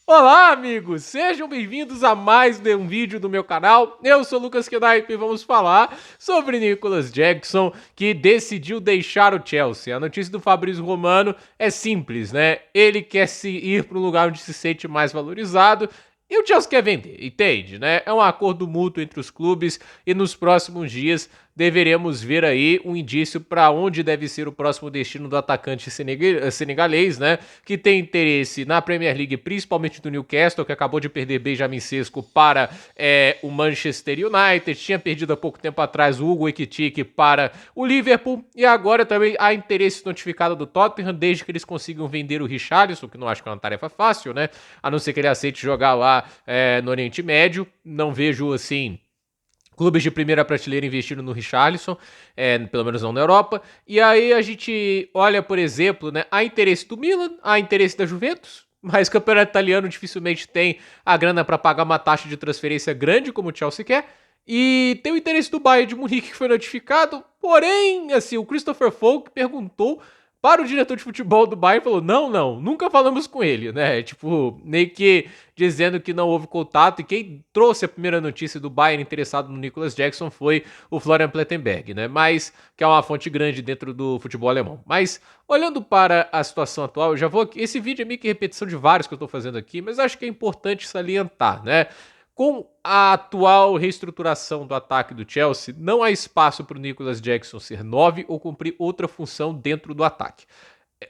Olá, amigos! Sejam bem-vindos a mais um vídeo do meu canal. Eu sou o Lucas Kedaipe e vamos falar sobre Nicolas Jackson, que decidiu deixar o Chelsea. A notícia do Fabrício Romano é simples, né? Ele quer se ir para um lugar onde se sente mais valorizado e o Chelsea quer vender, entende, né? É um acordo mútuo entre os clubes e nos próximos dias deveremos ver aí um indício para onde deve ser o próximo destino do atacante senegalês, né? Que tem interesse na Premier League, principalmente do Newcastle, que acabou de perder Benjamin Sesko para o Manchester United, tinha perdido há pouco tempo atrás o Hugo Ekitike para o Liverpool, e agora também há interesse notificado do Tottenham, desde que eles consigam vender o Richarlison, que não acho que é uma tarefa fácil, né? A não ser que ele aceite jogar lá no Oriente Médio. Não vejo, assim, clubes de primeira prateleira investindo no Richarlison, pelo menos não na Europa. E aí a gente olha, por exemplo, né, há interesse do Milan, há interesse da Juventus, mas o campeonato italiano dificilmente tem a grana para pagar uma taxa de transferência grande como o Chelsea quer. E tem o interesse do Bayern de Munique, que foi notificado, porém, assim, o Christopher Folk perguntou para o diretor de futebol do Bayern, falou: não, nunca falamos com ele, né? Tipo, meio que dizendo que não houve contato, e quem trouxe a primeira notícia do Bayern interessado no Nicolas Jackson foi o Florian Plettenberg, né? Mas, que é uma fonte grande dentro do futebol alemão. Mas, olhando para a situação atual, eu já vou aqui, esse vídeo é meio que repetição de vários que eu tô fazendo aqui, mas acho que é importante salientar, né? Com a atual reestruturação do ataque do Chelsea, não há espaço para o Nicolas Jackson ser 9 ou cumprir outra função dentro do ataque.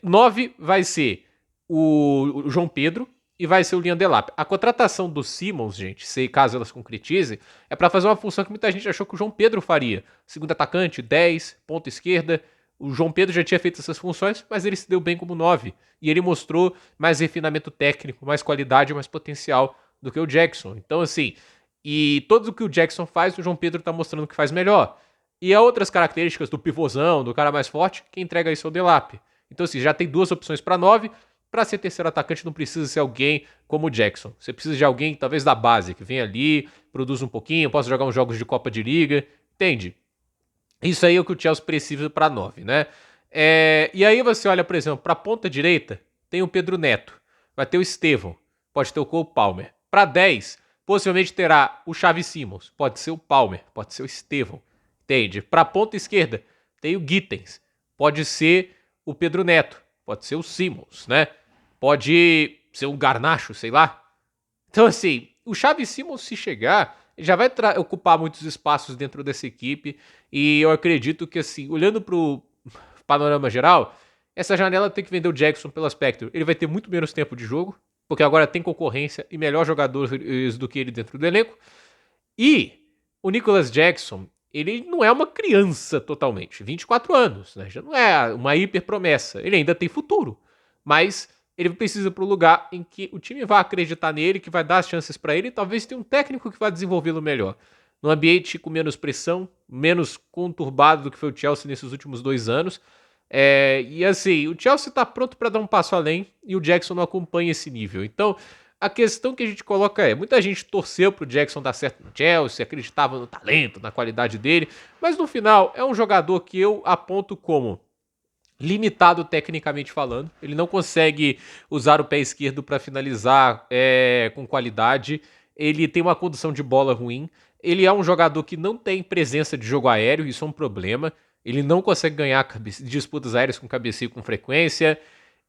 9 vai ser o João Pedro e vai ser o Liam Delap. A contratação do Simmons, gente, se caso elas concretizem, é para fazer uma função que muita gente achou que o João Pedro faria. Segundo atacante, 10, ponta esquerda. O João Pedro já tinha feito essas funções, mas ele se deu bem como 9. E ele mostrou mais refinamento técnico, mais qualidade, mais potencial do que o Jackson. Então, assim, e tudo o que o Jackson faz, o João Pedro tá mostrando que faz melhor. E há outras características do pivôzão, do cara mais forte, quem entrega isso é o Delap. Então, assim, já tem duas opções para 9. Para ser terceiro atacante, não precisa ser alguém como o Jackson. Você precisa de alguém, talvez da base, que vem ali, produz um pouquinho, possa jogar uns jogos de Copa de Liga. Entende? Isso aí é o que o Chelsea precisa para 9, né? E aí você olha, por exemplo, para a ponta direita, tem o Pedro Neto, vai ter o Estevão, pode ter o Cole Palmer. Para 10, possivelmente terá o Xavi Simons, pode ser o Palmer, pode ser o Estevão, entende? Para a ponta esquerda, tem o Gittens, pode ser o Pedro Neto, pode ser o Simons, né? Pode ser um Garnacho, sei lá. Então, assim, o Xavi Simons, se chegar, já vai ocupar muitos espaços dentro dessa equipe. E eu acredito que, assim, olhando pro panorama geral, essa janela tem que vender o Jackson pelo aspecto. Ele vai ter muito menos tempo de jogo, porque agora tem concorrência e melhor jogadores do que ele dentro do elenco. E o Nicolas Jackson, ele não é uma criança totalmente. 24 anos, né? Já não é uma hiper promessa. Ele ainda tem futuro. Mas ele precisa para um lugar em que o time vai acreditar nele, que vai dar as chances para ele, e talvez tenha um técnico que vai desenvolvê-lo melhor. Num ambiente com menos pressão, menos conturbado do que foi o Chelsea nesses últimos 2 anos. E assim, o Chelsea está pronto para dar um passo além e o Jackson não acompanha esse nível. Então, a questão que a gente coloca é: muita gente torceu pro Jackson dar certo no Chelsea, acreditava no talento, na qualidade dele, mas no final é um jogador que eu aponto como limitado tecnicamente falando. Ele não consegue usar o pé esquerdo para finalizar com qualidade. Ele tem uma condução de bola ruim. Ele é um jogador que não tem presença de jogo aéreo, isso é um problema. Ele não consegue ganhar disputas aéreas com cabeceio com frequência.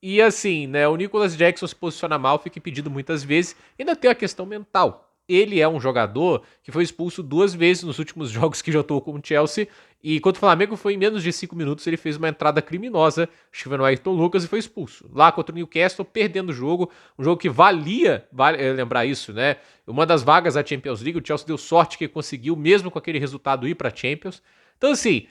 E assim, né, o Nicolas Jackson se posiciona mal, fica impedido muitas vezes. E ainda tem a questão mental. Ele é um jogador que foi expulso 2 vezes nos últimos jogos que já atuou com o Chelsea. E contra o Flamengo foi em menos de 5 minutos, ele fez uma entrada criminosa, chegando o Ayrton Lucas e foi expulso. Lá contra o Newcastle, perdendo o jogo, um jogo que valia, vale lembrar isso, né? Uma das vagas da Champions League, o Chelsea deu sorte que conseguiu, mesmo com aquele resultado, ir pra Champions. Então assim,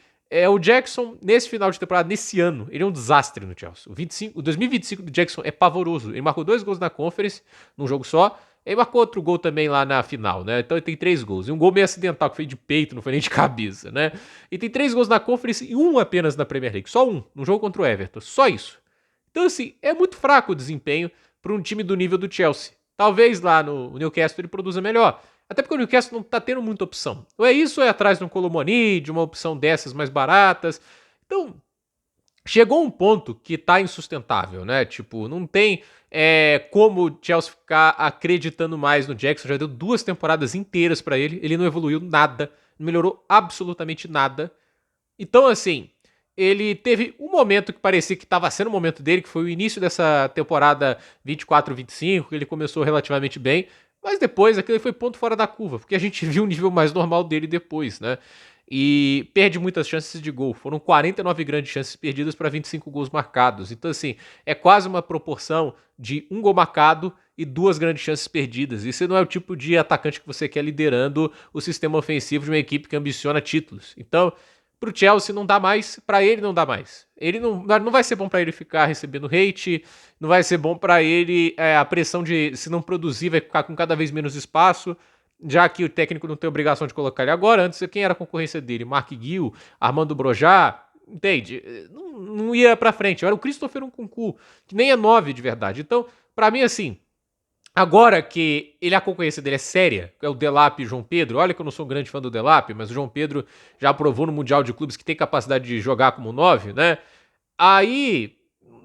o Jackson, nesse final de temporada, nesse ano, ele é um desastre no Chelsea. O 2025 do Jackson é pavoroso. Ele marcou 2 gols na Conference, num jogo só. Ele marcou outro gol também lá na final, né? Então ele tem 3 gols. E um gol meio acidental, que foi de peito, não foi nem de cabeça, né? E tem 3 gols na Conference e um apenas na Premier League. Só um, no jogo contra o Everton. Só isso. Então, assim, é muito fraco o desempenho para um time do nível do Chelsea. Talvez lá no Newcastle ele produza melhor. Até porque o Newcastle não tá tendo muita opção. Ou é isso ou é atrás de um Colomoni, de uma opção dessas mais baratas. Então, chegou um ponto que tá insustentável, né? Tipo, não tem como o Chelsea ficar acreditando mais no Jackson. Já deu 2 temporadas inteiras pra ele. Ele não evoluiu nada, não melhorou absolutamente nada. Então, assim, ele teve um momento que parecia que estava sendo o momento dele, que foi o início dessa temporada 24-25, que ele começou relativamente bem, mas depois aquele foi ponto fora da curva, porque a gente viu um nível mais normal dele depois, né? E perde muitas chances de gol. Foram 49 grandes chances perdidas para 25 gols marcados. Então, assim, é quase uma proporção de um gol marcado e 2 grandes chances perdidas. Isso não é o tipo de atacante que você quer liderando o sistema ofensivo de uma equipe que ambiciona títulos. Então, pro Chelsea não dá mais, para ele não dá mais. Ele não vai ser bom para ele ficar recebendo hate, não vai ser bom para ele a pressão de se não produzir vai ficar com cada vez menos espaço, já que o técnico não tem obrigação de colocar ele agora. Antes, quem era a concorrência dele? Mark Gill, Armando Broja, entende? Não ia para frente. Era o Christopher Nkunku, que nem é 9 de verdade. Então, para mim, assim, agora que a concorrência dele é séria, que é o Delap e o João Pedro, olha que eu não sou um grande fã do Delap, mas o João Pedro já provou no Mundial de Clubes que tem capacidade de jogar como 9, né? Aí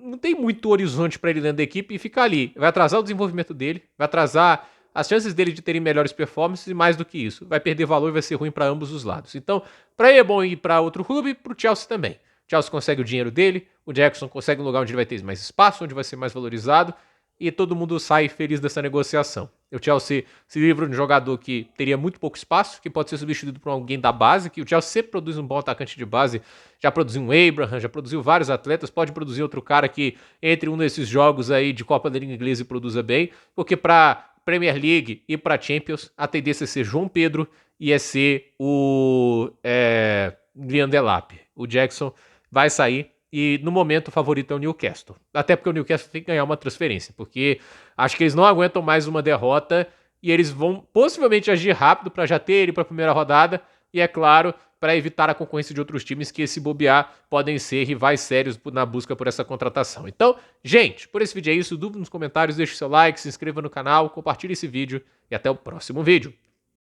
não tem muito horizonte para ele dentro da equipe e ficar ali. Vai atrasar o desenvolvimento dele, vai atrasar as chances dele de terem melhores performances e mais do que isso, vai perder valor e vai ser ruim para ambos os lados. Então, para ele é bom ir para outro clube e para o Chelsea também. O Chelsea consegue o dinheiro dele, o Jackson consegue um lugar onde ele vai ter mais espaço, onde vai ser mais valorizado e todo mundo sai feliz dessa negociação. O Chelsea se livra de um jogador que teria muito pouco espaço, que pode ser substituído por alguém da base, que o Chelsea sempre produz um bom atacante de base, já produziu um Abraham, já produziu vários atletas, pode produzir outro cara que entre um desses jogos aí de Copa da Liga Inglesa e produza bem, porque para Premier League e para Champions a tendência é ser João Pedro e é ser o Liam Delap. O Jackson vai sair e no momento o favorito é o Newcastle. Até porque o Newcastle tem que ganhar uma transferência, porque acho que eles não aguentam mais uma derrota e eles vão possivelmente agir rápido para já ter ele para a primeira rodada e, é claro, para evitar a concorrência de outros times que, se bobear, podem ser rivais sérios na busca por essa contratação. Então, gente, por esse vídeo é isso. Dúvida nos comentários, deixe seu like, se inscreva no canal, compartilhe esse vídeo e até o próximo vídeo.